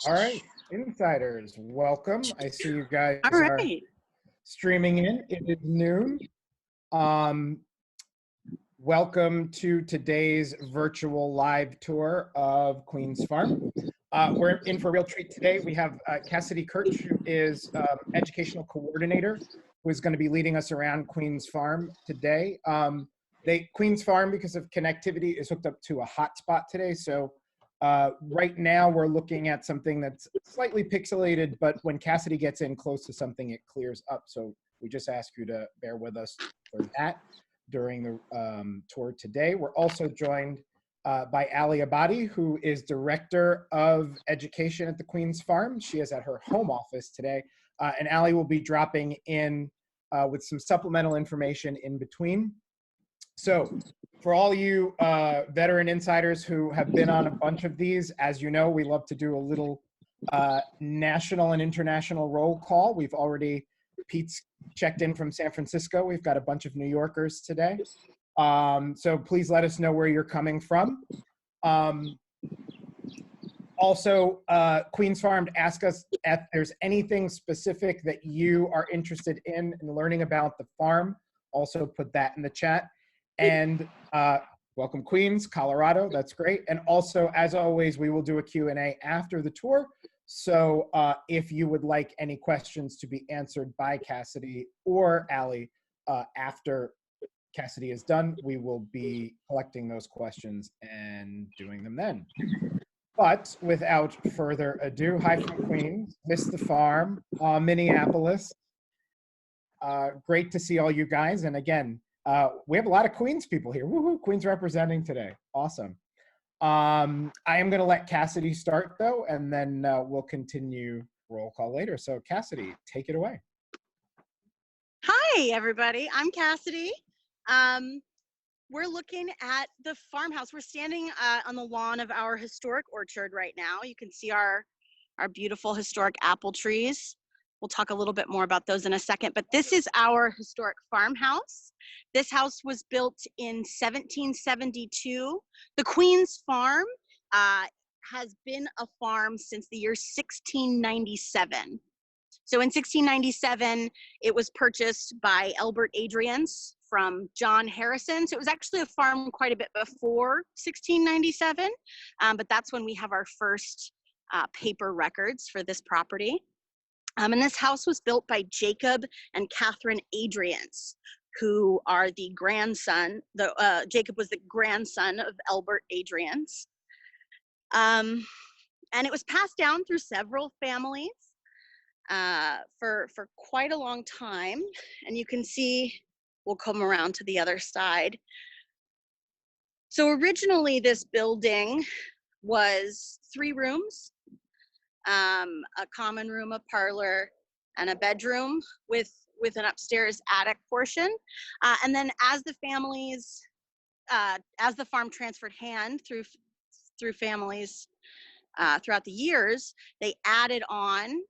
All right, insiders, welcome. I see you guys All are right. streaming in. It is noon. Um, Welcome to today's virtual live tour of Queen's Farm. We're in for a real treat today. We have Cassidy Kirch, who is educational coordinator, who is going to be leading us around Queen's Farm today. Queen's Farm, because of connectivity, is hooked up to a hotspot today. So right now we're looking at something that's slightly pixelated, but when Cassidy gets in close to something, it clears up. So we just ask you to bear with us for that during the tour today. We're also joined by Ali Abadi, who is Director of Education at the Queen's Farm. She is at her home office today. And Ali will be dropping in with some supplemental information in between. So for all you veteran insiders who have been on a bunch of these, as you know, we love to do a little national and international roll call. We've already, Pete's checked in from San Francisco. We've got a bunch of New Yorkers today. So please let us know where you're coming from. Also, Queen's Farm asked us if there's anything specific that you are interested in learning about the farm. Also put that in the chat. And welcome Queens, Colorado, that's great. And also, as always, we will do a Q&A after the tour. So if you would like any questions to be answered by Cassidy or Ali after Cassidy is done, we will be collecting those questions and doing them then. But without further ado, hi from Queens, Miss the Farm, Minneapolis. Great to see all you guys. And again, we have a lot of Queens people here. Woohoo, Queens representing today. Awesome. I am going to let Cassidy start, though, and then we'll continue roll call later. So, Cassidy, take it away. Hi, everybody. I'm Cassidy. We're looking at the farmhouse. We're standing on the lawn of our historic orchard right now. You can see our beautiful historic apple trees. We'll talk a little bit more about those in a second, but this is our historic farmhouse. This house was built in 1772. The Queen's Farm has been a farm since the year 1697. So in 1697, it was purchased by Albert Adrians from John Harrison. So it was actually a farm quite a bit before 1697, but that's when we have our first paper records for this property. And this house was built by Jacob and Catherine Adrians, who are the grandson. Jacob was the grandson of Albert Adrians. And it was passed down through several families for quite a long time. And you can see, we'll come around to the other side. So originally this building was 3 rooms. A common room, a parlor, and a bedroom with an upstairs attic portion. And then as the families, as the farm transferred hand through families throughout the years, they added on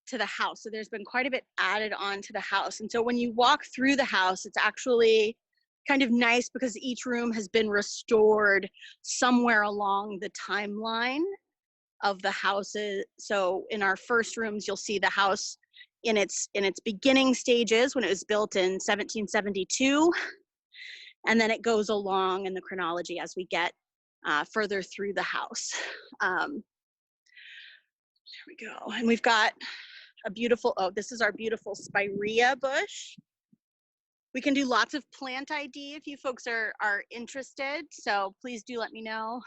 to the house. So there's been quite a bit added on to the house. And so when you walk through the house, it's actually kind of nice because each room has been restored somewhere along the timeline of the houses. So in our first rooms, you'll see the house in its beginning stages when it was built in 1772, and then it goes along in the chronology as we get further through the house. There we go. And we've got a beautiful, this is our beautiful spirea bush. We can do lots of plant ID if you folks are interested, so please do let me know.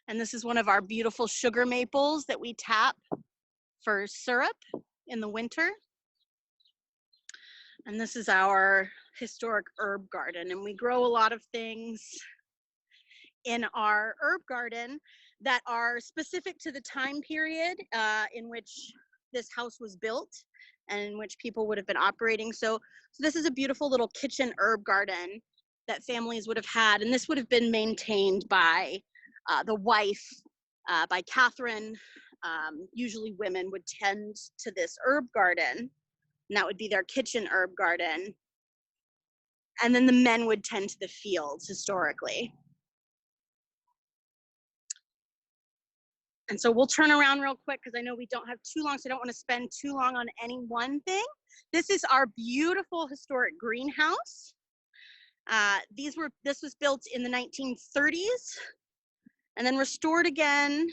And this is one of our beautiful sugar maples that we tap for syrup in the winter. And this is our historic herb garden. And we grow a lot of things in our herb garden that are specific to the time period in which this house was built and in which people would have been operating. So this is a beautiful little kitchen herb garden that families would have had. And this would have been maintained by the wife, by Catherine. Usually women would tend to this herb garden, and that would be their kitchen herb garden. And then the men would tend to the fields historically. And so we'll turn around real quick because I know we don't have too long, so I don't want to spend too long on any one thing. This is our beautiful historic greenhouse. This was built in the 1930s and then restored again.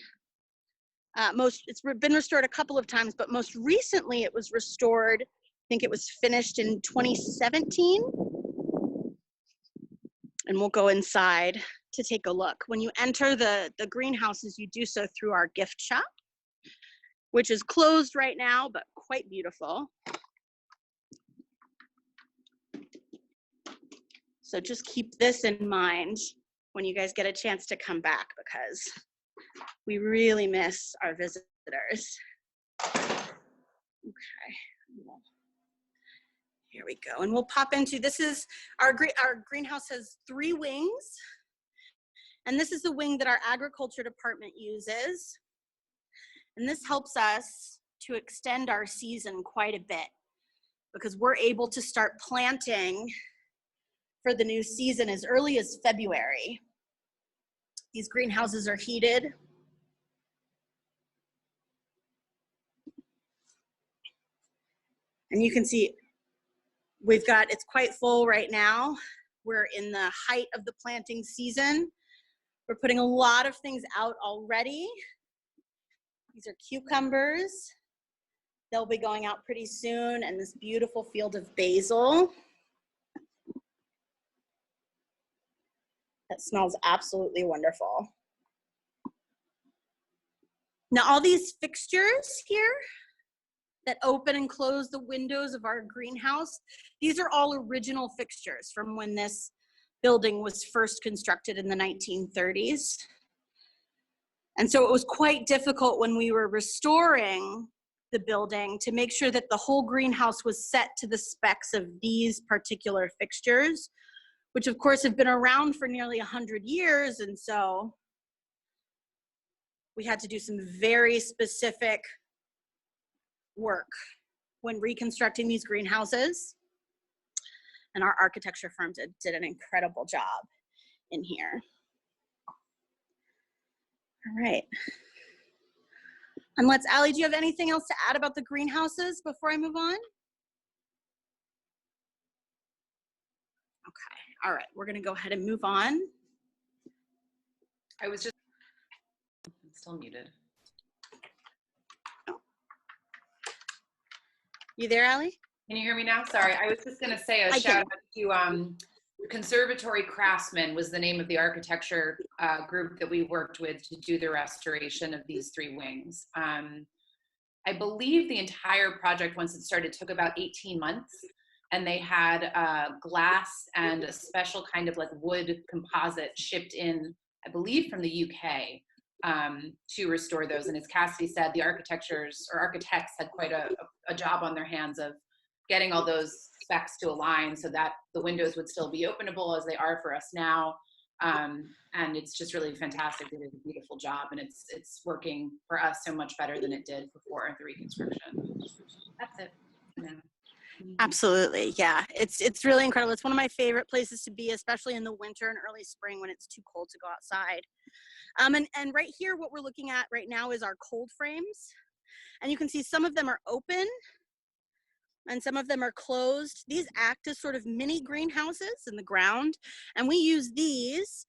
It's been restored a couple of times, but most recently it was restored. I think it was finished in 2017. And we'll go inside to take a look. When you enter the greenhouses, you do so through our gift shop, which is closed right now, but quite beautiful. So just keep this in mind when you guys get a chance to come back, because we really miss our visitors. Okay. Here we go, and we'll pop into, this is our greenhouse has 3 wings, and this is the wing that our agriculture department uses, and this helps us to extend our season quite a bit because we're able to start planting for the new season as early as February. These greenhouses are heated. And you can see it's quite full right now. We're in the height of the planting season. We're putting a lot of things out already. These are cucumbers. They'll be going out pretty soon, and this beautiful field of basil. That smells absolutely wonderful. Now, all these fixtures here that open and close the windows of our greenhouse, these are all original fixtures from when this building was first constructed in the 1930s. And so it was quite difficult when we were restoring the building to make sure that the whole greenhouse was set to the specs of these particular fixtures, which of course have been around for nearly 100 years. And so we had to do some very specific work when reconstructing these greenhouses. And our architecture firm did an incredible job in here. All right. And Allie, do you have anything else to add about the greenhouses before I move on? Okay, all right, we're gonna go ahead and move on. I'm still muted. You there, Allie? Can you hear me now? Sorry, I was just gonna say a shout out to Conservatory Craftsman was the name of the architecture group that we worked with to do the restoration of these 3 wings. I believe the entire project, once it started, took about 18 months, and they had glass and a special kind of like wood composite shipped in, I believe, from the UK to restore those. And as Cassidy said, the architects had quite a job on their hands of getting all those specs to align so that the windows would still be openable as they are for us now. And it's just really fantastic. They did a beautiful job, and it's working for us so much better than it did before the reconstruction. That's it. Yeah. Absolutely, yeah. It's really incredible. It's one of my favorite places to be, especially in the winter and early spring when it's too cold to go outside. And right here, what we're looking at right now is our cold frames. And you can see some of them are open and some of them are closed. These act as sort of mini greenhouses in the ground. And we use these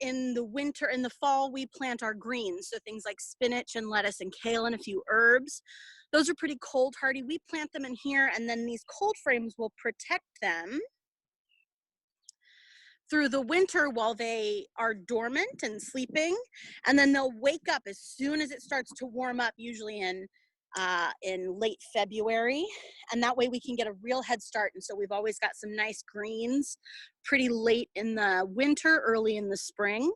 in the winter. In the fall, we plant our greens. So things like spinach and lettuce and kale and a few herbs. Those are pretty cold hardy. We plant them in here, and then these cold frames will protect them through the winter while they are dormant and sleeping. And then they'll wake up as soon as it starts to warm up, usually in late February. And that way we can get a real head start. And so we've always got some nice greens pretty late in the winter, early in the spring.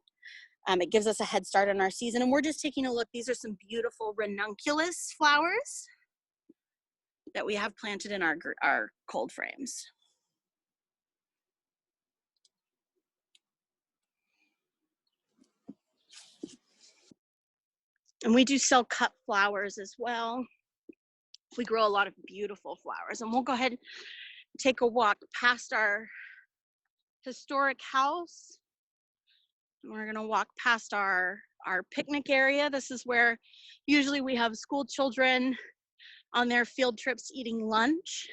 It gives us a head start on our season. And we're just taking a look. These are some beautiful ranunculus flowers that we have planted in our cold frames. And we do sell cut flowers as well. We grow a lot of beautiful flowers. And we'll go ahead and take a walk past our historic house. We're gonna walk past our our picnic area. This is where usually we have school children on their field trips eating lunch.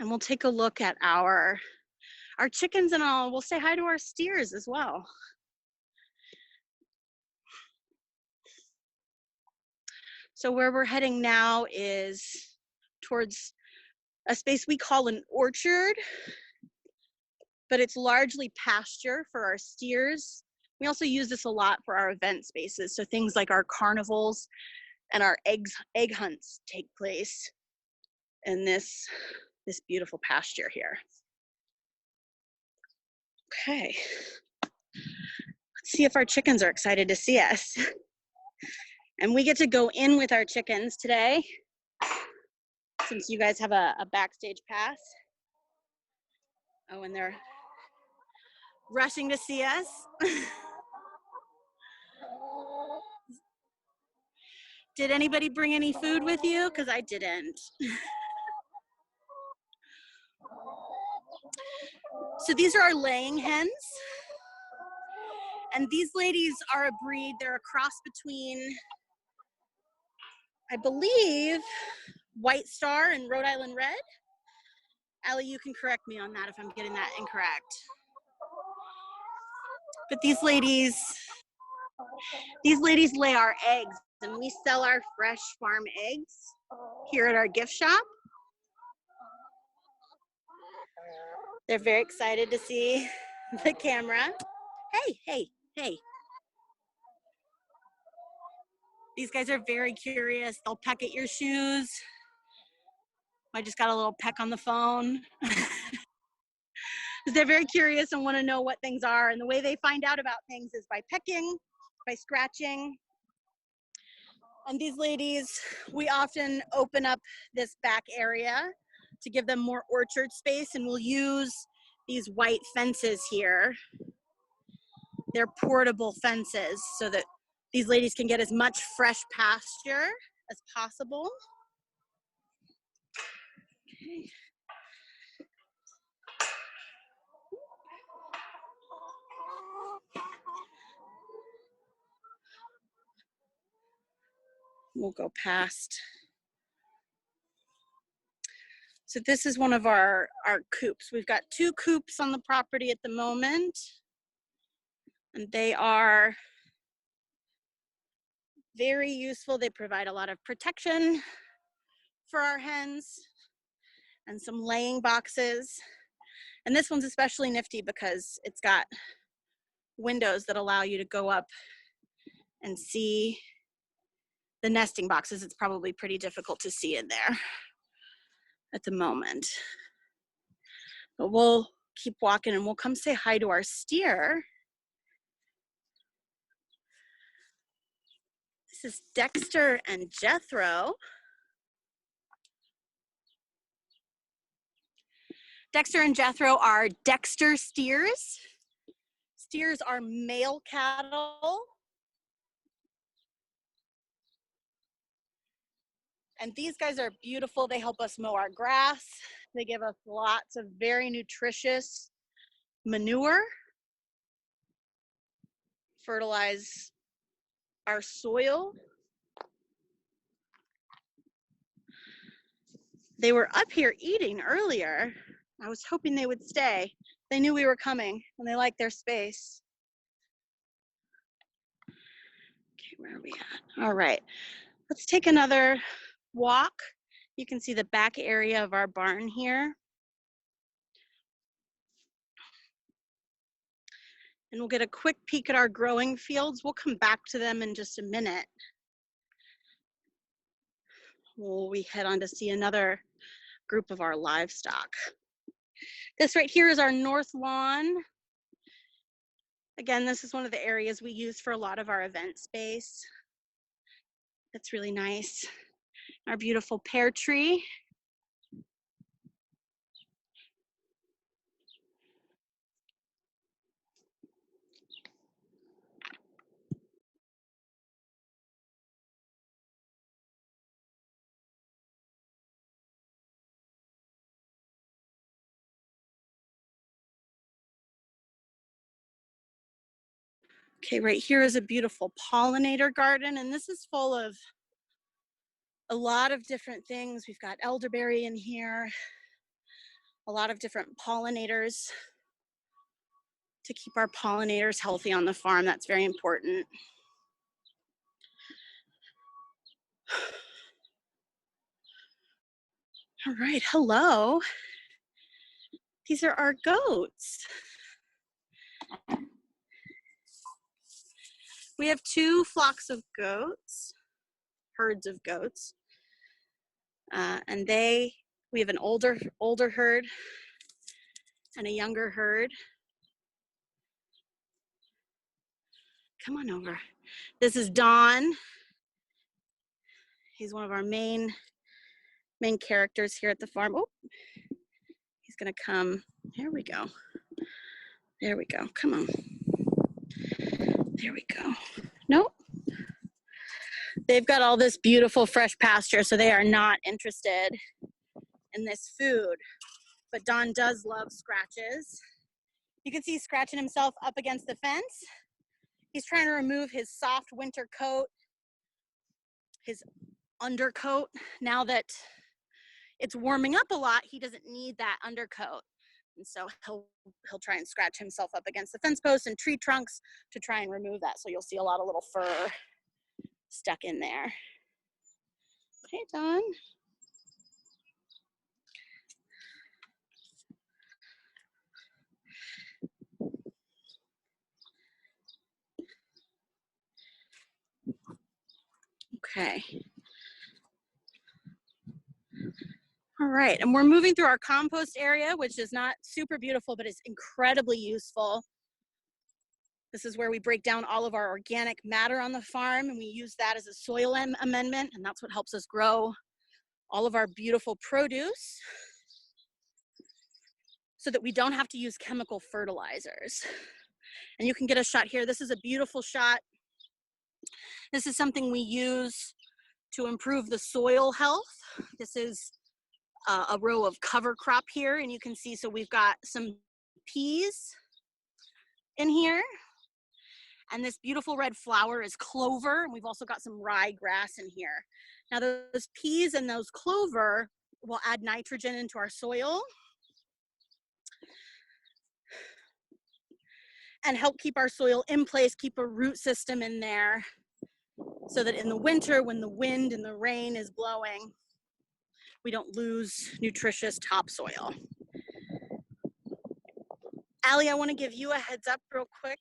And we'll take a look at our chickens, and we'll say hi to our steers as well. So where we're heading now is towards a space we call an orchard, but it's largely pasture for our steers. We also use this a lot for our event spaces. So things like our carnivals and our egg hunts take place in this beautiful pasture here. Okay, let's see if our chickens are excited to see us. And we get to go in with our chickens today, since you guys have a backstage pass. Oh, and they're rushing to see us. Did anybody bring any food with you? Because I didn't. So these are our laying hens. And these ladies are a breed, they're a cross between, I believe, White Star and Rhode Island Red. Allie, you can correct me on that if I'm getting that incorrect. But these ladies lay our eggs, and we sell our fresh farm eggs here at our gift shop. They're very excited to see the camera. Hey, hey, hey. These guys are very curious. They'll peck at your shoes. I just got a little peck on the phone. They're very curious and want to know what things are. And the way they find out about things is by pecking, by scratching. And these ladies, we often open up this back area to give them more orchard space, and we'll use these white fences here. They're portable fences so that these ladies can get as much fresh pasture as possible. Okay. We'll go past. So this is one of our coops. We've got 2 coops on the property at the moment, and they are very useful. They provide a lot of protection for our hens and some laying boxes. And this one's especially nifty because it's got windows that allow you to go up and see the nesting boxes. It's probably pretty difficult to see in there at the moment. But we'll keep walking and we'll come say hi to our steer. This is Dexter and Jethro. Dexter and Jethro are Dexter steers. Steers are male cattle. And these guys are beautiful. They help us mow our grass. They give us lots of very nutritious manure, fertilize our soil. They were up here eating earlier. I was hoping they would stay. They knew we were coming and they like their space. Okay, where are we at? All right, let's take another walk. You can see the back area of our barn here. And we'll get a quick peek at our growing fields. We'll come back to them in just a minute. We head on to see another group of our livestock. This right here is our north lawn. Again, this is one of the areas we use for a lot of our event space. It's really nice. Our beautiful pear tree. Okay, right here is a beautiful pollinator garden, and this is full of a lot of different things. We've got elderberry in here, a lot of different pollinators to keep our pollinators healthy on the farm. That's very important. All right, hello. These are our goats. We have 2 flocks of goats, herds of goats, and we have an older herd and a younger herd. Come on over. This is Don. He's one of our main characters here at the farm. Oh, he's gonna come. There we go. There we go. Come on. There we go. Nope. They've got all this beautiful fresh pasture, so they are not interested in this food. But Don does love scratches. You can see he's scratching himself up against the fence. He's trying to remove his soft winter coat, his undercoat. Now that it's warming up a lot, he doesn't need that undercoat. And so he'll try and scratch himself up against the fence posts and tree trunks to try and remove that. So you'll see a lot of little fur stuck in there. Hey, Don. Okay. All right, and we're moving through our compost area, which is not super beautiful, but is incredibly useful. This is where we break down all of our organic matter on the farm, and we use that as a soil amendment, and that's what helps us grow all of our beautiful produce so that we don't have to use chemical fertilizers. And you can get a shot here. This is a beautiful shot. This is something we use to improve the soil health. This is a row of cover crop here, and you can see, so we've got some peas in here, and this beautiful red flower is clover, and we've also got some ryegrass in here. Now those peas and those clover will add nitrogen into our soil and help keep our soil in place, keep a root system in there, so that in the winter, when the wind and the rain is blowing, we don't lose nutritious topsoil. Allie, I want to give you a heads up real quick.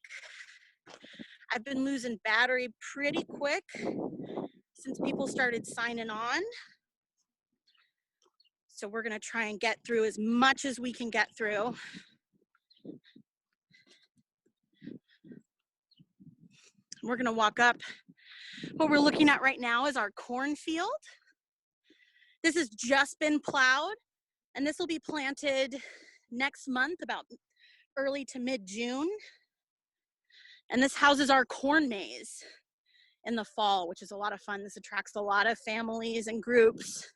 I've been losing battery pretty quick since people started signing on. So we're going to try and get through as much as we can get through. We're going to walk up. What we're looking at right now is our cornfield. This has just been plowed, and this will be planted next month, about early to mid-June. And this houses our corn maze in the fall, which is a lot of fun. This attracts a lot of families and groups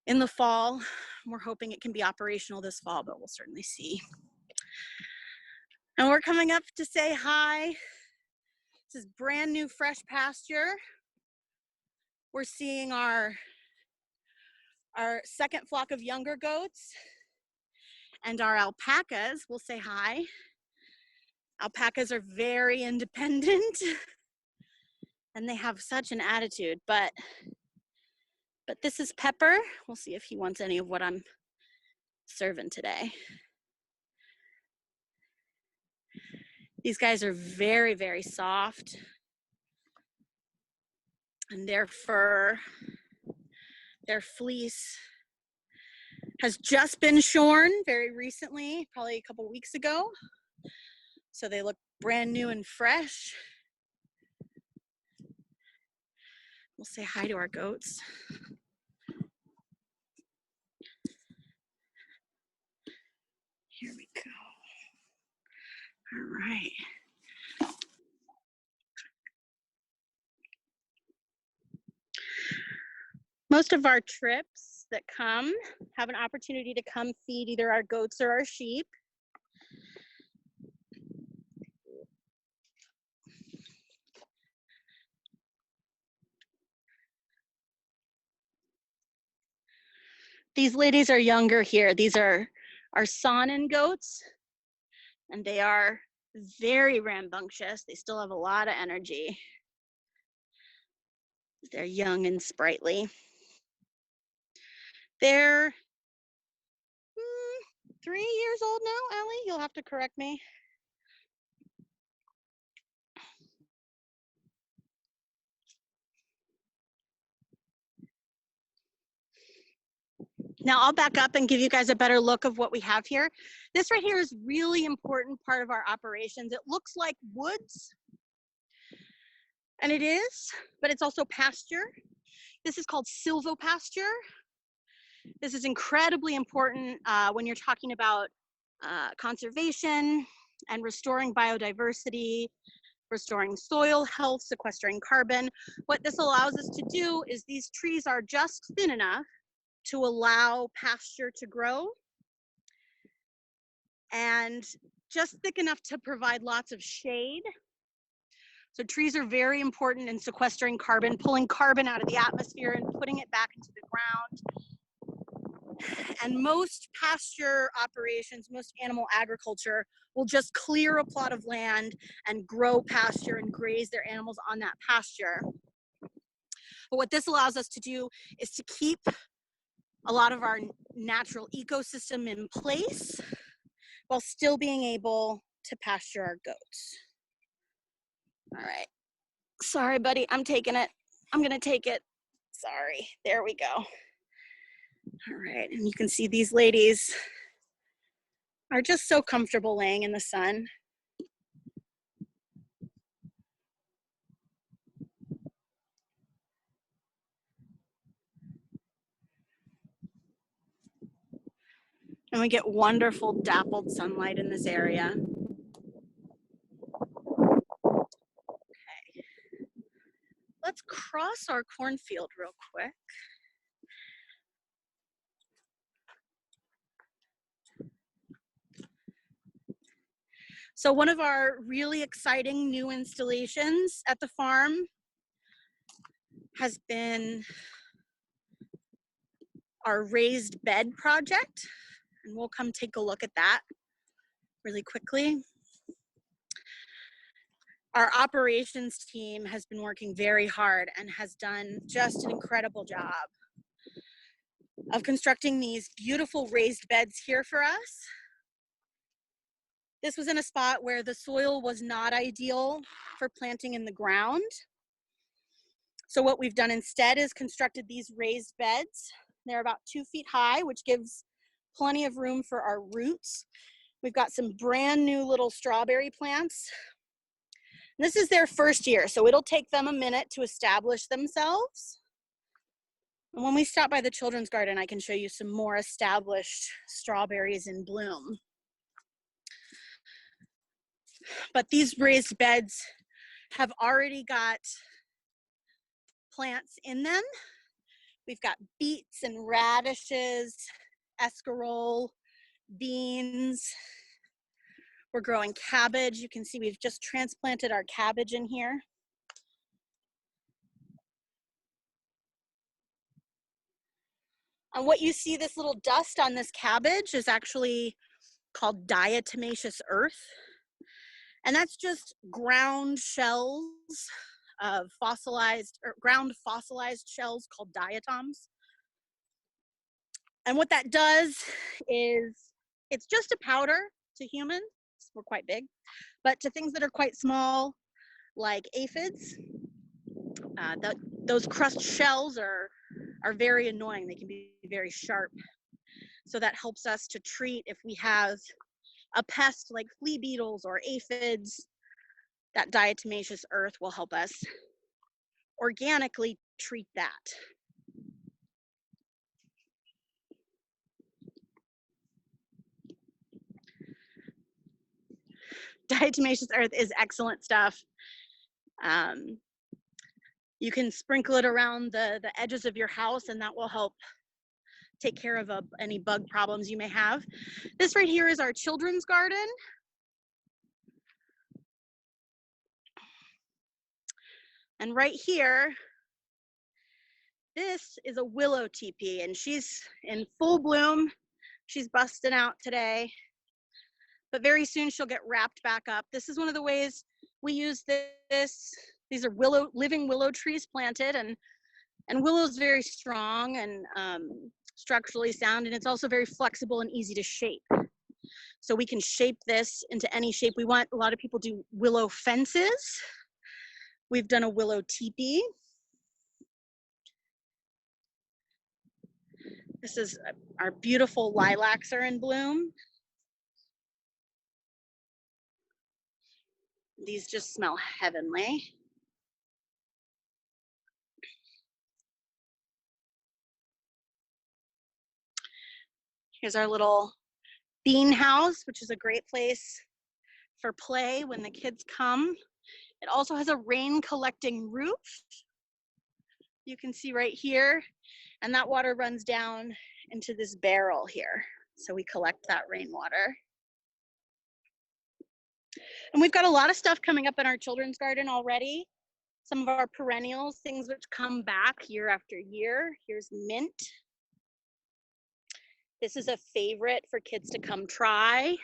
in the fall. We're hoping it can be operational this fall, but we'll certainly see. And we're coming up to say hi. This is brand new fresh pasture. We're seeing our second flock of younger goats and our alpacas. We'll say hi. Alpacas are very independent and they have such an attitude, but this is Pepper. We'll see if he wants any of what I'm serving today. These guys are very, very soft, and their fur, their fleece has just been shorn very recently, probably a couple weeks ago. So they look brand new and fresh. We'll say hi to our goats. Here we go. All right. Most of our trips that come have an opportunity to come feed either our goats or our sheep. These ladies are younger here. These are our Saanen goats, and they are very rambunctious. They still have a lot of energy. They're young and sprightly. They're 3 years old now, Allie. You'll have to correct me. Now I'll back up and give you guys a better look of what we have here. This right here is really important part of our operations. It looks like woods, and it is, but it's also pasture. This is called silvopasture. This is incredibly important when you're talking about conservation and restoring biodiversity, restoring soil health, sequestering carbon. What this allows us to do is these trees are just thin enough to allow pasture to grow and just thick enough to provide lots of shade. So trees are very important in sequestering carbon, pulling carbon out of the atmosphere and putting it back into the ground. And most pasture operations, most animal agriculture will just clear a plot of land and grow pasture and graze their animals on that pasture. But what this allows us to do is to keep a lot of our natural ecosystem in place while still being able to pasture our goats. All right. Sorry, buddy, I'm taking it. I'm gonna take it. Sorry, there we go. All right, and you can see these ladies are just so comfortable laying in the sun. And we get wonderful dappled sunlight in this area. Okay, let's cross our cornfield real quick. So one of our really exciting new installations at the farm has been our raised bed project. And we'll come take a look at that really quickly. Our operations team has been working very hard and has done just an incredible job of constructing these beautiful raised beds here for us. This was in a spot where the soil was not ideal for planting in the ground. So what we've done instead is constructed these raised beds. They're about 2 feet high, which gives plenty of room for our roots. We've got some brand new little strawberry plants. This is their first year, so it'll take them a minute to establish themselves. And when we stop by the children's garden, I can show you some more established strawberries in bloom. But these raised beds have already got plants in them. We've got beets and radishes, escarole, beans. We're growing cabbage. You can see we've just transplanted our cabbage in here. And what you see, this little dust on this cabbage, is actually called diatomaceous earth. And that's just ground shells of fossilized, or ground fossilized shells called diatoms. And what that does is, it's just a powder to humans, we're quite big, but to things that are quite small, like aphids, those crust shells are very annoying. They can be very sharp. So that helps us to treat if we have a pest like flea beetles or aphids. That diatomaceous earth will help us organically treat that. Diatomaceous earth is excellent stuff. You can sprinkle it around the edges of your house, and that will help take care of any bug problems you may have. This right here is our children's garden. And right here This is a willow teepee, and she's in full bloom. She's busting out today, but very soon she'll get wrapped back up. This is one of the ways we use this. These are living willow trees planted, and willow's very strong and structurally sound, and it's also very flexible and easy to shape. So we can shape this into any shape we want. A lot of people do willow fences. We've done a willow teepee. This is our beautiful lilacs are in bloom. These just smell heavenly. Here's our little bean house, which is a great place for play when the kids come. It also has a rain collecting roof. You can see right here, and that water runs down into this barrel here. So we collect that rainwater. And we've got a lot of stuff coming up in our children's garden already. Some of our perennials, things which come back year after year. Here's mint. This is a favorite for kids to come try.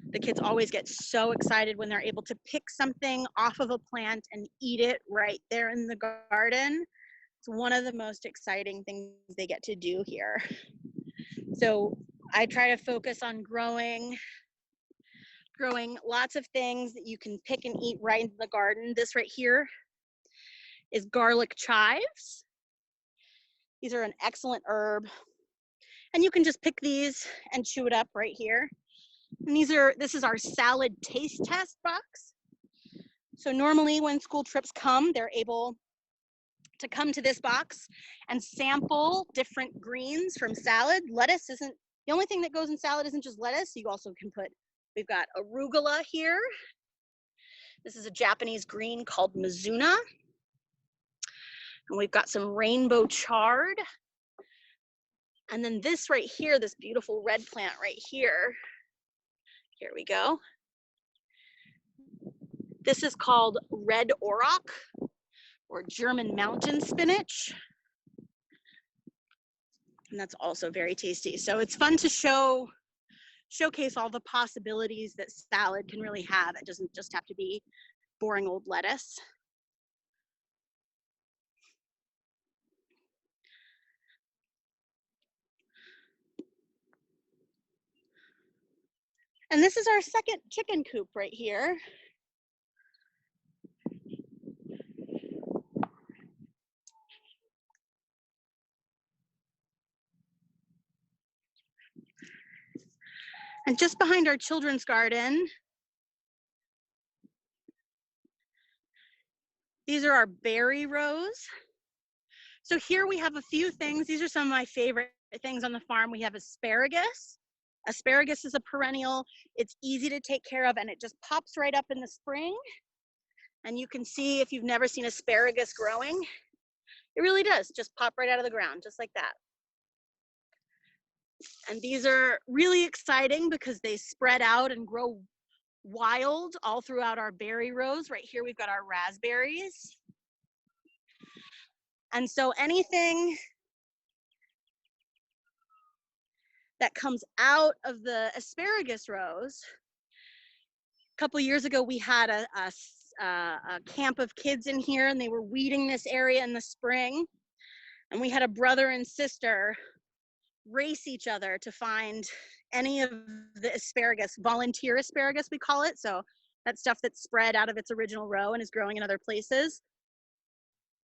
The kids always get so excited when they're able to pick something off of a plant and eat it right there in the garden. It's one of the most exciting things they get to do here. So I try to focus on growing lots of things that you can pick and eat right in the garden. This right here is garlic chives. These are an excellent herb. And you can just pick these and chew it up right here. And this is our salad taste test box. So normally when school trips come, they're able to come to this box and sample different greens from salad. Lettuce isn't, the only thing that goes in salad isn't just lettuce. You also can put, we've got arugula here. This is a Japanese green called mizuna. And we've got some rainbow chard. And then this right here, this beautiful red plant right here. Here we go. This is called red auroch or German mountain spinach. And that's also very tasty. So it's fun to showcase all the possibilities that salad can really have. It doesn't just have to be boring old lettuce. And this is our second chicken coop right here. And just behind our children's garden, these are our berry rows. So here we have a few things. These are some of my favorite things on the farm. We have asparagus. Asparagus is a perennial. It's easy to take care of, and it just pops right up in the spring. And you can see, if you've never seen asparagus growing, it really does just pop right out of the ground, just like that. And these are really exciting because they spread out and grow wild all throughout our berry rows. Right here, we've got our raspberries. And so anything that comes out of the asparagus rows, a couple years ago, we had a camp of kids in here, and they were weeding this area in the spring. And we had a brother and sister race each other to find any of the asparagus, volunteer asparagus we call it. So that stuff that's spread out of its original row and is growing in other places.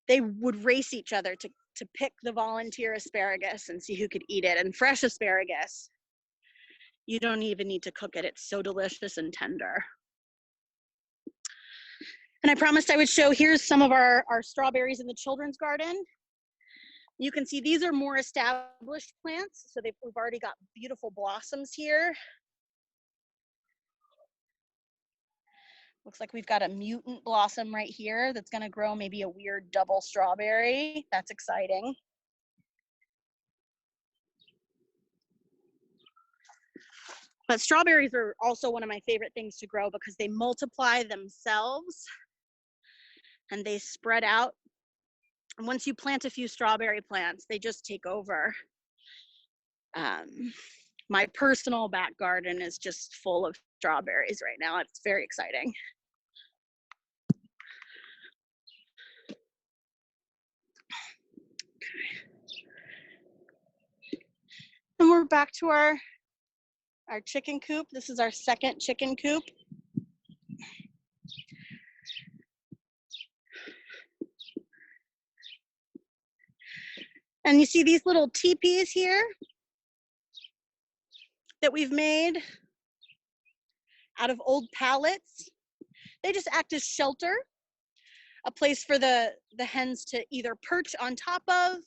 They would race each other to pick the volunteer asparagus and see who could eat it. And fresh asparagus, you don't even need to cook it. It's so delicious and tender. And I promised I would show, here's some of our strawberries in the children's garden. You can see these are more established plants. So we've already got beautiful blossoms here. Looks like we've got a mutant blossom right here that's gonna grow maybe a weird double strawberry. That's exciting. But strawberries are also one of my favorite things to grow because they multiply themselves and they spread out And once you plant a few strawberry plants, they just take over. My personal back garden is just full of strawberries right now. It's very exciting. And we're back to our chicken coop. This is our second chicken coop. And you see these little teepees here that we've made out of old pallets. They just act as shelter, a place for the hens to either perch on top of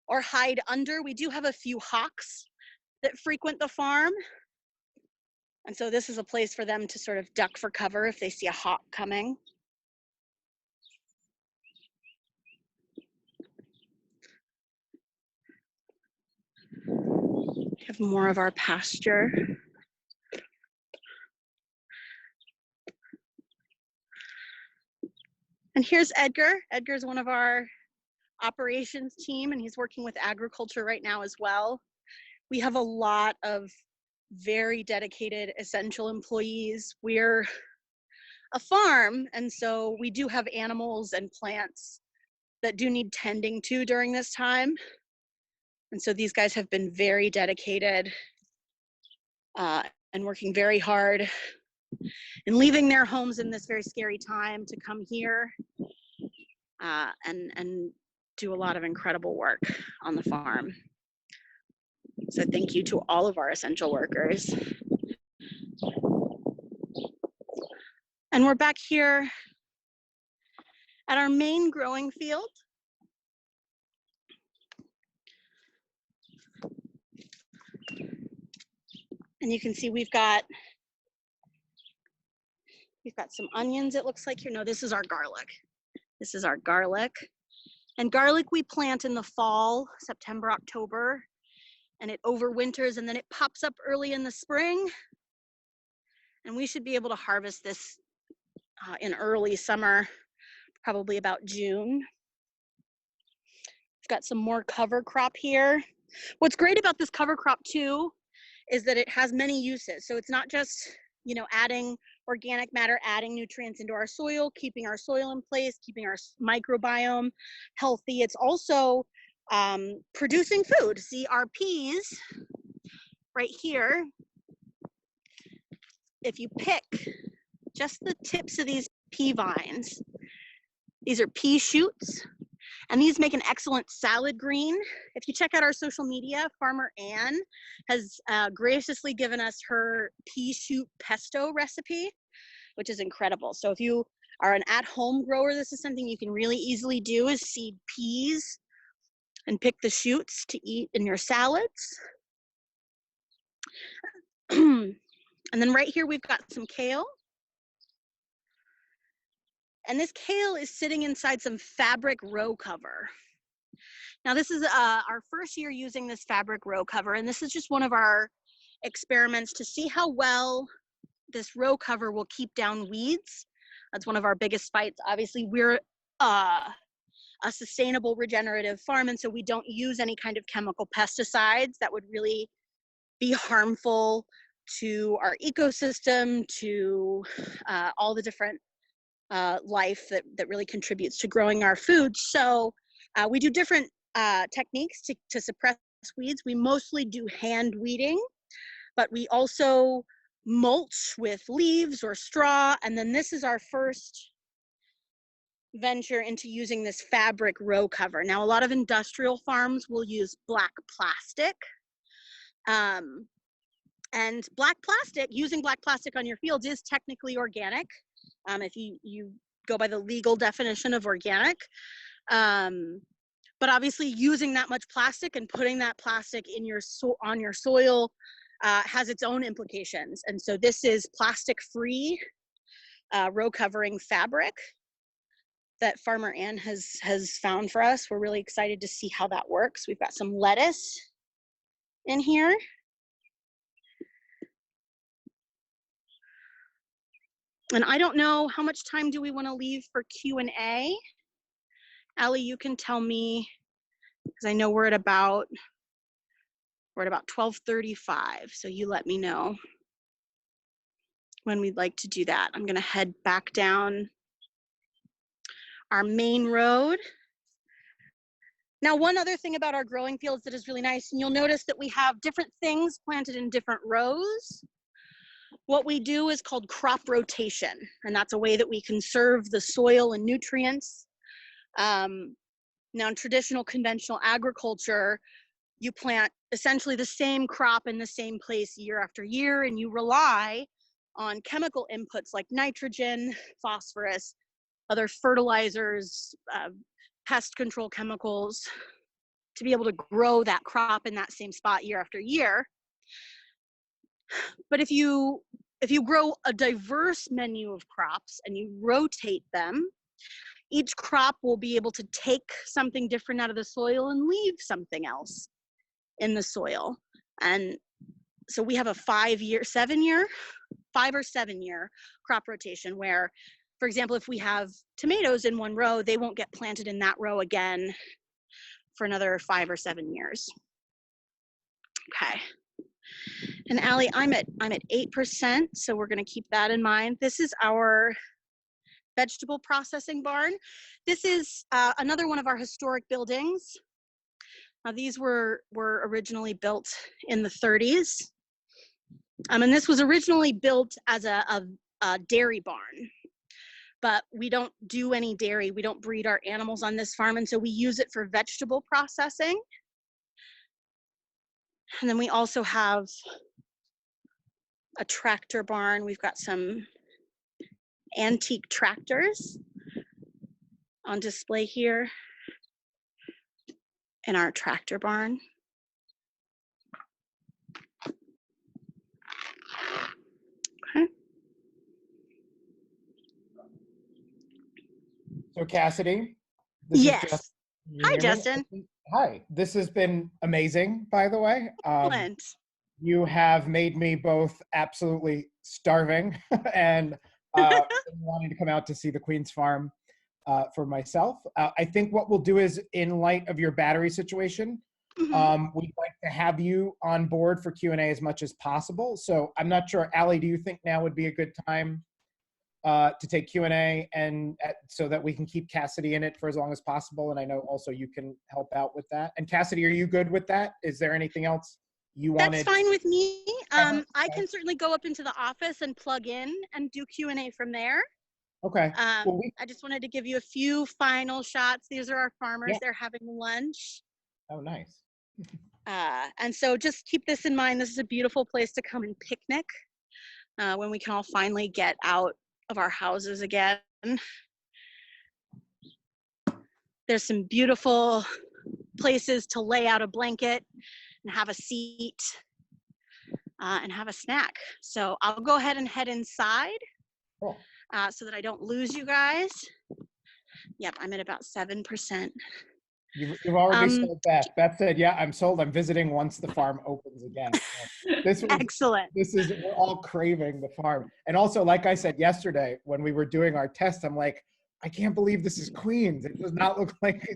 or hide under. We do have a few hawks that frequent the farm. And so this is a place for them to sort of duck for cover if they see a hawk coming. We have more of our pasture. And here's Edgar. Edgar's one of our operations team, and he's working with agriculture right now as well. We have a lot of very dedicated essential employees. We're a farm, and so we do have animals and plants that do need tending to during this time. And so these guys have been very dedicated and working very hard and leaving their homes in this very scary time to come here and do a lot of incredible work on the farm. So thank you to all of our essential workers. And we're back here at our main growing field. And you can see we've got some onions, it looks like here. No, this is our garlic. This is our garlic. And garlic we plant in the fall, September, October, and it overwinters and then it pops up early in the spring. And we should be able to harvest this in early summer, probably about June. We've got some more cover crop here. What's great about this cover crop too is that it has many uses. So it's not just, you know, adding organic matter, adding nutrients into our soil, keeping our soil in place, keeping our microbiome healthy. It's also producing food. See our peas right here. If you pick just the tips of these pea vines, these are pea shoots, and these make an excellent salad green. If you check out our social media, Farmer Ann has graciously given us her pea shoot pesto recipe, which is incredible. So if you are an at-home grower, this is something you can really easily do, is seed peas and pick the shoots to eat in your salads. And then right here, we've got some kale. And this kale is sitting inside some fabric row cover. Now this is our first year using this fabric row cover, and this is just one of our experiments to see how well this row cover will keep down weeds. That's one of our biggest fights. Obviously, we're a sustainable regenerative farm, and so we don't use any kind of chemical pesticides that would really be harmful to our ecosystem, to all the different life that really contributes to growing our food. So we do different techniques to suppress weeds. We mostly do hand weeding, but we also mulch with leaves or straw. And then this is our first venture into using this fabric row cover. Now, a lot of industrial farms will use black plastic. And black plastic, using black plastic on your fields is technically organic. If you go by the legal definition of organic. But obviously using that much plastic and putting that plastic in on your soil has its own implications. And so this is plastic-free row covering fabric that Farmer Ann has found for us. We're really excited to see how that works. We've got some lettuce in here. And I don't know, how much time do we want to leave for Q&A? Allie, you can tell me, because I know we're at about 12:35, so you let me know when we'd like to do that. I'm gonna head back down our main road. Now, one other thing about our growing fields that is really nice, and you'll notice that we have different things planted in different rows. What we do is called crop rotation, and that's a way that we conserve the soil and nutrients. Now, in traditional conventional agriculture, you plant essentially the same crop in the same place year after year, and you rely on chemical inputs like nitrogen, phosphorus, other fertilizers, pest control chemicals to be able to grow that crop in that same spot year after year. But if you grow a diverse menu of crops and you rotate them, each crop will be able to take something different out of the soil and leave something else in the soil. And so we have a 5 or 7 year crop rotation where, for example, if we have tomatoes in one row, they won't get planted in that row again for another 5 or 7 years. Okay. And Allie, I'm at 8%, so we're gonna keep that in mind. This is our vegetable processing barn. This is another one of our historic buildings. Now, these were originally built in the 30s. And this was originally built as a dairy barn. But we don't do any dairy. We don't breed our animals on this farm, and so we use it for vegetable processing. And then we also have a tractor barn. We've got some antique tractors on display here in our tractor barn. Okay. So Cassidy. Yes. Hi, Justin. Hi. This has been amazing, by the way. Excellent. You have made me both absolutely starving and wanting to come out to see the Queen's Farm for myself. I think what we'll do is, in light of your battery situation, we'd like to have you on board for Q&A as much as possible. So I'm not sure, Allie, do you think now would be a good time to take Q&A and so that we can keep Cassidy in it for as long as possible? And I know also you can help out with that. And Cassidy, are you good with that? Is there anything else you wanted? That's fine with me. I can certainly go up into the office and plug in and do Q&A from there. Okay. Well, I just wanted to give you a few final shots. These are our farmers. Yeah. They're having lunch. Oh, nice. And so just keep this in mind. This is a beautiful place to come and picnic when we can all finally get out of our houses again. There's some beautiful places to lay out a blanket and have a seat and have a snack. So I'll go ahead and head inside. Cool. So that I don't lose you guys. Yep, I'm at about 7%. You've already sold Beth. Beth said, yeah, I'm sold. I'm visiting once the farm opens again. So excellent. We're all craving the farm. And also, like I said yesterday, when we were doing our test, I'm like, I can't believe this is Queens. It does not look like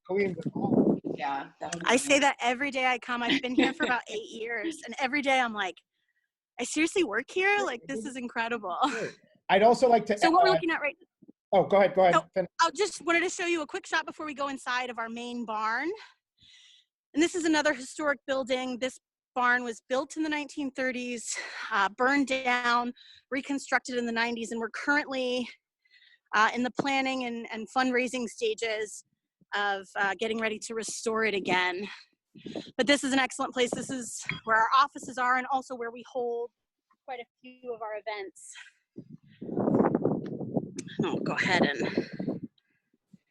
Queens at all. Yeah. I say that every day I come. I've been here for about 8 years. And every day I'm like, I seriously work here? Like, this is incredible. I'd also like to. So what we're looking at right now. Oh, go ahead. So I just wanted to show you a quick shot before we go inside of our main barn. And this is another historic building. This barn was built in the 1930s, burned down, reconstructed in the 90s, and we're currently in the planning and fundraising stages of getting ready to restore it again. But this is an excellent place. This is where our offices are and also where we hold quite a few of our events. I'll go ahead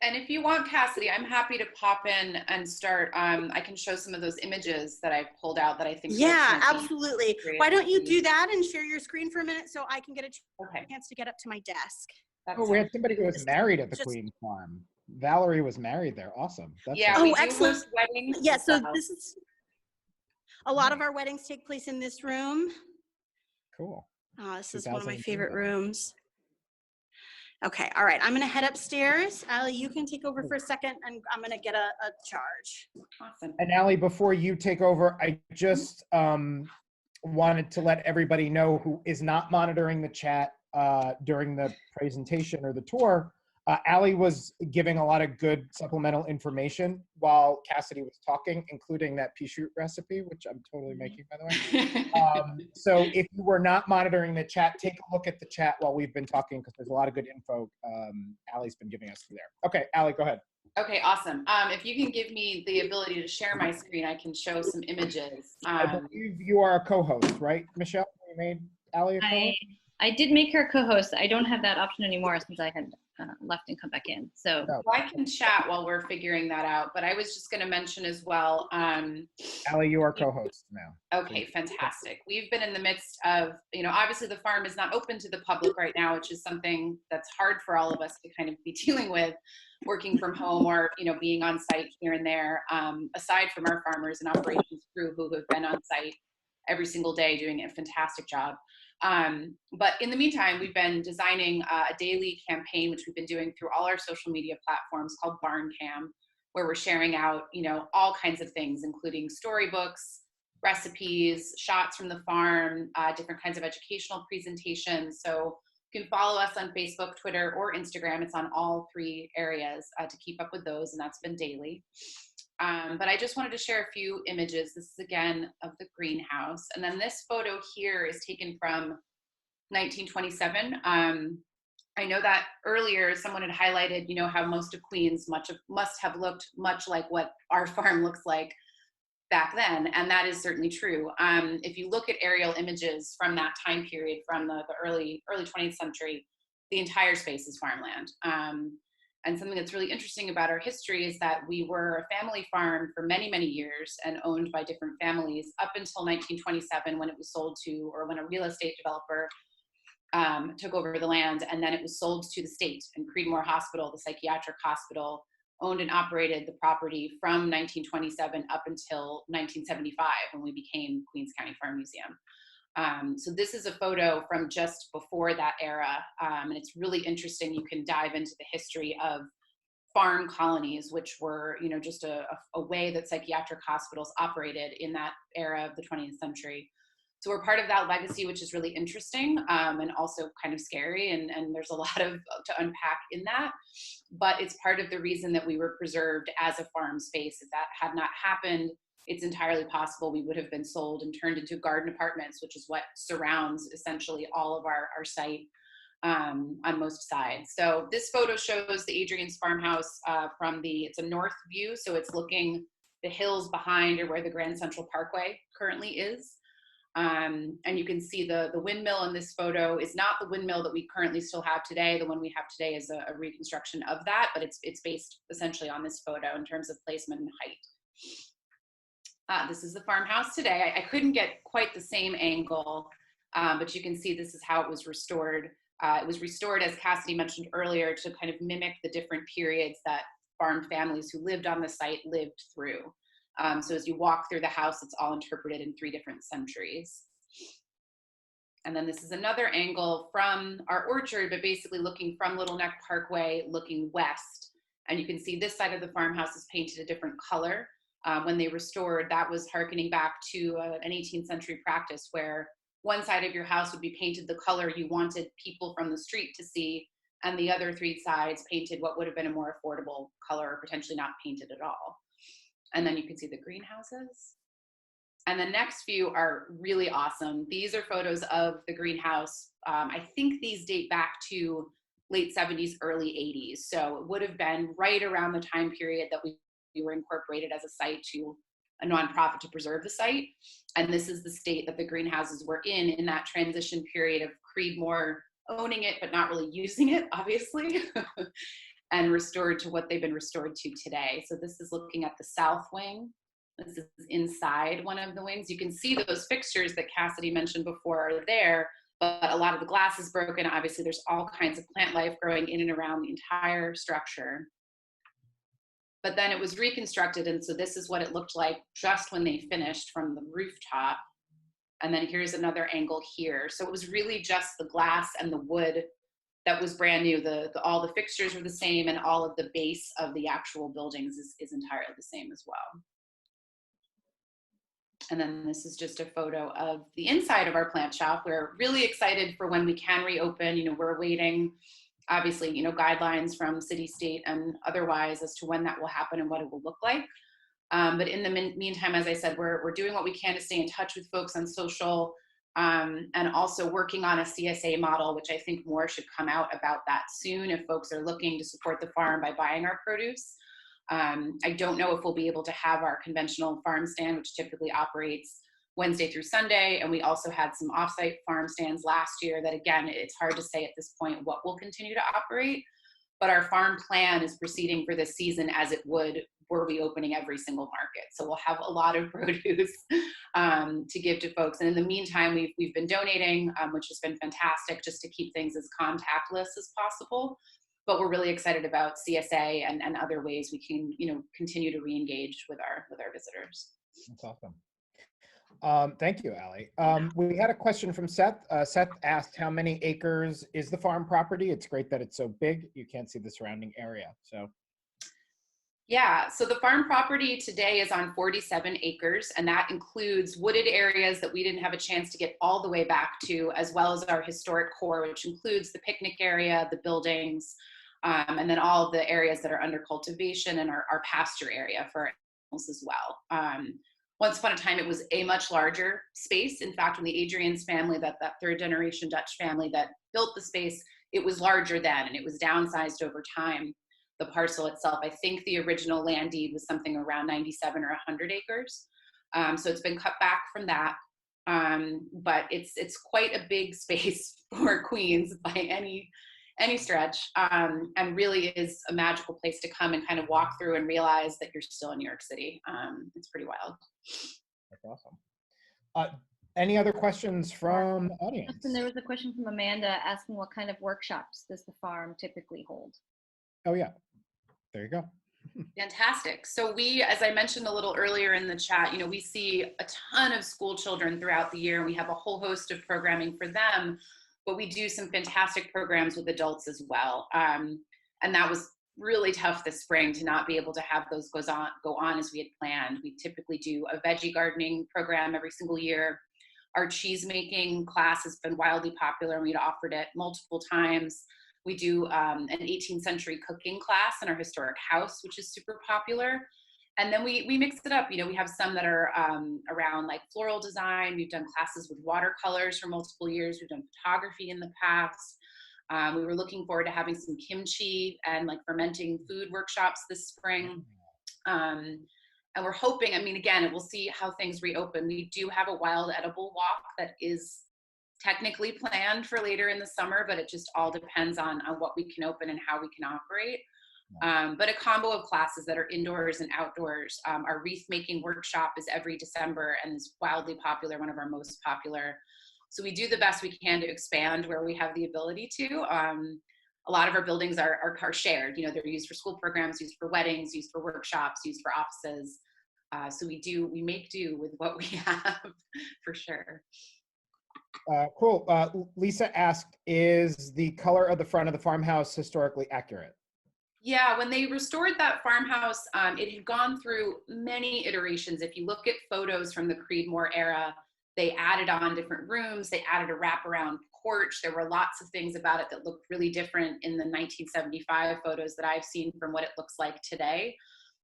and if you want, Cassidy, I'm happy to pop in and start. I can show some of those images that I've pulled out that I think. Yeah, absolutely. Why don't you do that and share your screen for a minute so I can get a chance to get up to my desk. We had somebody who was married at the Queen's Farm. Valerie was married there. Awesome. Excellent. Yeah, so this is a lot of our weddings take place in this room. Cool. This is one of my favorite rooms. Okay, all right. I'm gonna head upstairs. Allie, you can take over for a second, and I'm gonna get a charge. Awesome. And Allie, before you take over, I just wanted to let everybody know who is not monitoring the chat during the presentation or the tour. Allie was giving a lot of good supplemental information while Cassidy was talking, including that pea shoot recipe, which I'm totally making, by the way. So if you were not monitoring the chat, take a look at the chat while we've been talking, because there's a lot of good info Allie's been giving us through there. Okay, Allie, go ahead. Okay, awesome. If you can give me the ability to share my screen, I can show some images. I believe you are a co-host, right, Michelle? You made Allie a co-host? I did make her co-host. I don't have that option anymore since I had left and come back in. So I can chat while we're figuring that out, but I was just going to mention as well. Allie, you are co-host now. Okay, fantastic. We've been in the midst of, obviously the farm is not open to the public right now, which is something that's hard for all of us to kind of be dealing with, working from home or, being on site here and there, aside from our farmers and operations crew who have been on site every single day doing a fantastic job. But in the meantime, we've been designing a daily campaign, which we've been doing through all our social media platforms called Barn Cam, where we're sharing out, all kinds of things, including storybooks, recipes, shots from the farm, different kinds of educational presentations. So you can follow us on Facebook, Twitter, or Instagram. It's on all three areas to keep up with those, and that's been daily. But I just wanted to share a few images. This is again of the greenhouse. And then this photo here is taken from 1927. I know that earlier someone had highlighted, how most of Queens must have looked much like what our farm looks like back then. And that is certainly true. If you look at aerial images from that time period, from the early 20th century, the entire space is farmland. And something that's really interesting about our history is that we were a family farm for many, many years and owned by different families up until 1927, when it was sold to, or when a real estate developer took over the land, and then it was sold to the state. And Creedmoor Hospital, the psychiatric hospital, owned and operated the property from 1927 up until 1975, when we became Queens County Farm Museum. So this is a photo from just before that era, and it's really interesting. You can dive into the history of farm colonies, which were, just a way that psychiatric hospitals operated in that era of the 20th century. So we're part of that legacy, which is really interesting, and also kind of scary, and there's a lot to unpack in that. But it's part of the reason that we were preserved as a farm space. If that had not happened, it's entirely possible we would have been sold and turned into garden apartments, which is what surrounds essentially all of our site on most sides. So this photo shows the Adrian's farmhouse it's a north view. So it's looking the hills behind, or where the Grand Central Parkway currently is. And you can see the windmill in this photo is not the windmill that we currently still have today. The one we have today is a reconstruction of that, but it's based essentially on this photo in terms of placement and height. This is the farmhouse today. I couldn't get quite the same angle, but you can see this is how it was restored. It was restored, as Cassidy mentioned earlier, to kind of mimic the different periods that farm families who lived on the site lived through. So as you walk through the house, it's all interpreted in 3 different centuries. And then this is another angle from our orchard, but basically looking from Little Neck Parkway, looking west. And you can see this side of the farmhouse is painted a different color. When they restored, that was hearkening back to an 18th century practice where one side of your house would be painted the color you wanted people from the street to see, and the other 3 sides painted what would have been a more affordable color, or potentially not painted at all. And then you can see the greenhouses. And the next few are really awesome. These are photos of the greenhouse. I think these date back to late 70s, early 80s. So it would have been right around the time period that we were incorporated as a site to a nonprofit to preserve the site. And this is the state that the greenhouses were in that transition period of Creedmoor owning it, but not really using it, obviously, and restored to what they've been restored to today. So this is looking at the south wing. This is inside one of the wings. You can see those fixtures that Cassidy mentioned before are there, but a lot of the glass is broken. Obviously, there's all kinds of plant life growing in and around the entire structure. But then it was reconstructed, and so this is what it looked like just when they finished from the rooftop. And then here's another angle here. So it was really just the glass and the wood that was brand new. All the fixtures were the same, and all of the base of the actual buildings is entirely the same as well. And then this is just a photo of the inside of our plant shop. We're really excited for when we can reopen. You know, we're awaiting, obviously, you know, guidelines from city, state, and otherwise as to when that will happen and what it will look like. But in the meantime, as I said, we're doing what we can to stay in touch with folks on social, and also working on a CSA model, which I think more should come out about that soon if folks are looking to support the farm by buying our produce. I don't know if we'll be able to have our conventional farm stand, which typically operates Wednesday through Sunday. And we also had some offsite farm stands last year that, again, it's hard to say at this point what will continue to operate. But our farm plan is proceeding for this season as it would were we opening every single market. So we'll have a lot of produce to give to folks. And in the meantime, we've been donating, which has been fantastic, just to keep things as contactless as possible. But we're really excited about CSA and other ways we can, you know, continue to re-engage with our visitors. That's awesome. Thank you, Allie. We had a question from Seth. Seth asked, how many acres is the farm property? It's great that it's so big. You can't see the surrounding area. So. Yeah, so the farm property today is on 47 acres, and that includes wooded areas that we didn't have a chance to get all the way back to, as well as our historic core, which includes the picnic area, the buildings, and then all of the areas that are under cultivation and our pasture area for animals as well. Once upon a time, it was a much larger space. In fact, when the Adrian's family, that third generation Dutch family that built the space, it was larger then, and it was downsized over time. The parcel itself, I think the original land deed was something around 97 or 100 acres. So it's been cut back from that. But it's quite a big space for Queens by any stretch, and really is a magical place to come and kind of walk through and realize that you're still in New York City. It's pretty wild. That's awesome. Any other questions from the audience? And there was a question from Amanda asking what kind of workshops does the farm typically hold? Oh yeah, there you go. Fantastic. So we, as I mentioned a little earlier in the chat, you know, we see a ton of school children throughout the year. We have a whole host of programming for them, but we do some fantastic programs with adults as well. And that was really tough this spring to not be able to have those go on as we had planned. We typically do a veggie gardening program every single year. Our cheese making class has been wildly popular, and we'd offered it multiple times. We do an 18th century cooking class in our historic house, which is super popular. And then we mix it up. You know, we have some that are around like floral design. We've done classes with watercolors for multiple years. We've done photography in the past. We were looking forward to having some kimchi and like fermenting food workshops this spring. And we're hoping, I mean, again, we'll see how things reopen. We do have a wild edible walk that is technically planned for later in the summer, but it just all depends on what we can open and how we can operate. But a combo of classes that are indoors and outdoors. Our wreath making workshop is every December and is wildly popular, one of our most popular. So we do the best we can to expand where we have the ability to. A lot of our buildings are shared. You know, they're used for school programs, used for weddings, used for workshops, used for offices. So we make do with what we have for sure. Cool. Lisa asked, is the color of the front of the farmhouse historically accurate? Yeah, when they restored that farmhouse, it had gone through many iterations. If you look at photos from the Creedmoor era, they added on different rooms, they added a wraparound porch. There were lots of things about it that looked really different in the 1975 photos that I've seen from what it looks like today.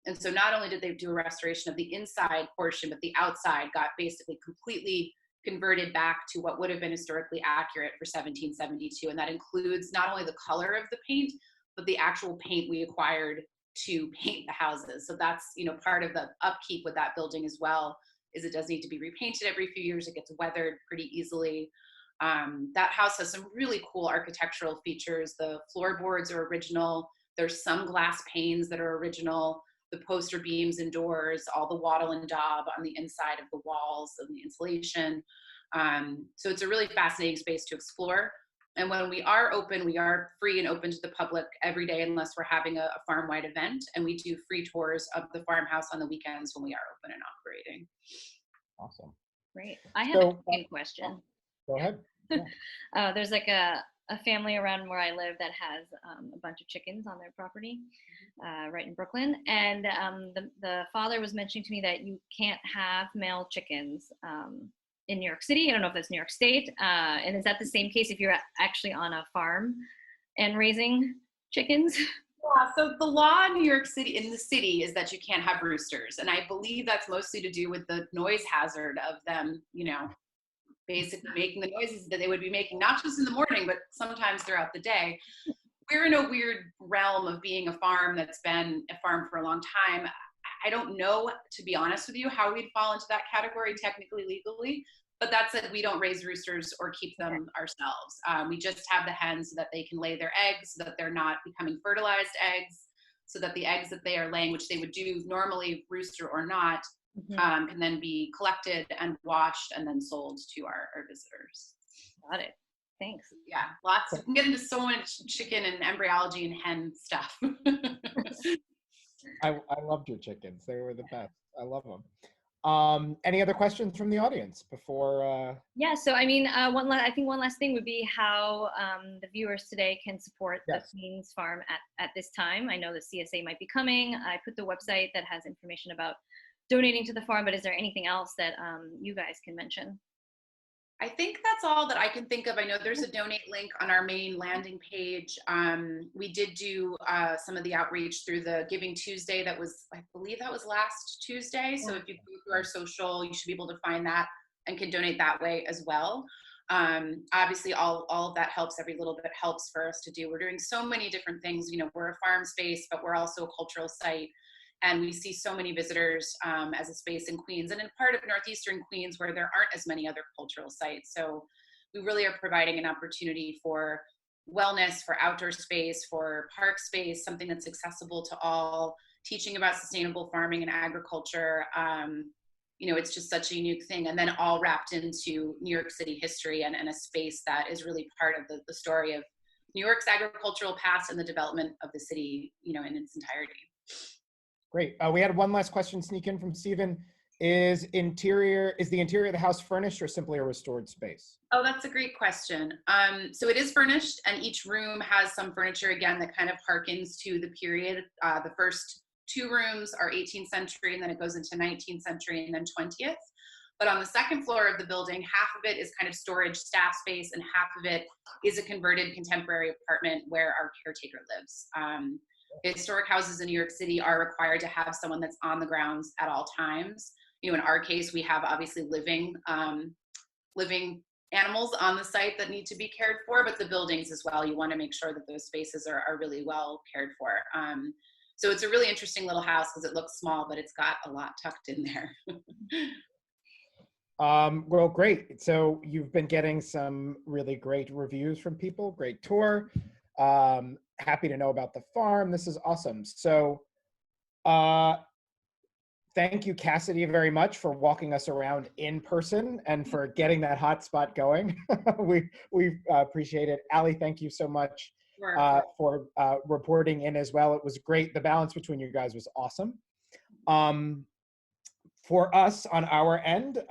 And so not only did they do a restoration of the inside portion, but the outside got basically completely converted back to what would have been historically accurate for 1772. And that includes not only the color of the paint, but the actual paint we acquired to paint the houses. So that's, you know, part of the upkeep with that building as well, is it does need to be repainted every few years. It gets weathered pretty easily. That house has some really cool architectural features. The floorboards are original. There's some glass panes that are original. The poster beams and doors, all the wattle and daub on the inside of the walls and the insulation. So it's a really fascinating space to explore. And when we are open, we are free and open to the public every day unless we're having a farm-wide event. And we do free tours of the farmhouse on the weekends when we are open and operating. Awesome. Great. I have a second question. Go ahead. Yeah. There's like a a family around where I live that has a bunch of chickens on their property, right in Brooklyn. And the father was mentioning to me that you can't have male chickens in New York City. I don't know if that's New York State. And is that the same case if you're actually on a farm and raising chickens? Yeah, so the law in New York City, in the city, is that you can't have roosters. And I believe that's mostly to do with the noise hazard of them, you know, basically making the noises that they would be making, not just in the morning, but sometimes throughout the day. We're in a weird realm of being a farm that's been a farm for a long time. I don't know, to be honest with you, how we'd fall into that category technically, legally. But that said, we don't raise roosters or keep them ourselves. We just have the hens so that they can lay their eggs, so that they're not becoming fertilized eggs, so that the eggs that they are laying, which they would do normally, rooster or not, can then be collected and washed and then sold to our visitors. Got it. Thanks. Yeah, lots. We can get into so much chicken and embryology and hen stuff. I loved your chickens. They were the best. I love them. Any other questions from the audience before? Yeah, so I mean, I think one last thing would be how the viewers today can support the Queens Farm at this time. I know the CSA might be coming. I put the website that has information about donating to the farm, but is there anything else that you guys can mention? I think that's all that I can think of. I know there's a donate link on our main landing page. We did do some of the outreach through the Giving Tuesday. That was, I believe that was last Tuesday. So if you go through our social, you should be able to find that and can donate that way as well. Obviously all of that helps. Every little bit helps for us to do. We're doing so many different things. You know, we're a farm space, but we're also a cultural site. And we see so many visitors as a space in Queens and in part of northeastern Queens where there aren't as many other cultural sites. So we really are providing an opportunity for wellness, for outdoor space, for park space, something that's accessible to all, teaching about sustainable farming and agriculture. You know, it's just such a unique thing. And then all wrapped into New York City history and a space that is really part of the story of New York's agricultural past and the development of the city, you know, in its entirety. Great. We had one last question sneak in from Stephen. Is the interior of the house furnished or simply a restored space? Oh, that's a great question. So it is furnished, and each room has some furniture, again, that kind of harkens to the period. The first two rooms are 18th century, and then it goes into 19th century and then 20th. But on the second floor of the building, half of it is kind of storage staff space, and half of it is a converted contemporary apartment where our caretaker lives. Historic houses in New York City are required to have someone that's on the grounds at all times. You know, in our case, we have obviously living animals on the site that need to be cared for, but the buildings as well, you want to make sure that those spaces are really well cared for. So it's a really interesting little house because it looks small, but it's got a lot tucked in there. Well, great. So you've been getting some really great reviews from people, great tour. Happy to know about the farm. This is awesome. So thank you, Cassidy, very much for walking us around in person and for getting that hotspot going. we appreciate it. Allie, thank you so much for reporting in as well. It was great. The balance between you guys was awesome. For us on our end,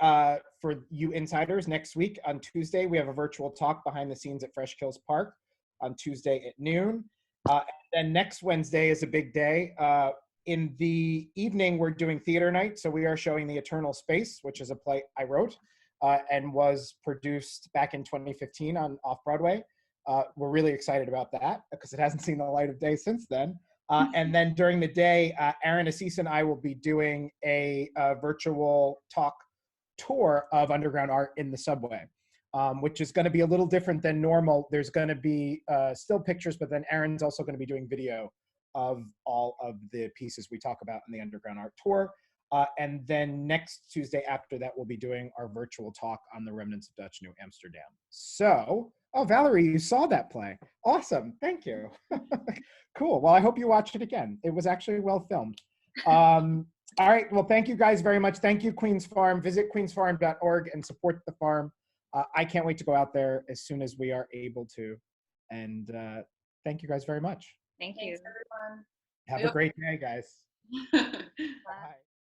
for you insiders, next week on Tuesday, we have a virtual talk behind the scenes at Fresh Kills Park on Tuesday at noon. And then next Wednesday is a big day. In the evening, we're doing theater night. So we are showing The Eternal Space, which is a play I wrote and was produced back in 2015 on Off-Broadway. We're really excited about that because it hasn't seen the light of day since then. And then during the day, Aaron Assis and I will be doing a virtual talk tour of underground art in the subway. Which is going to be a little different than normal. There's going to be still pictures, but then Aaron's also going to be doing video of all of the pieces we talk about in the underground art tour. And then next Tuesday after that, we'll be doing our virtual talk on the remnants of Dutch New Amsterdam. So, oh, Valerie, you saw that play. Awesome. Thank you. Cool. Well, I hope you watch it again. It was actually well filmed. All right. Well, thank you guys very much. Thank you, Queens Farm. Visit queensfarm.org and support the farm. I can't wait to go out there as soon as we are able to. And thank you guys very much. Thank you. Thanks, everyone. Have a great day, guys. Bye. Bye.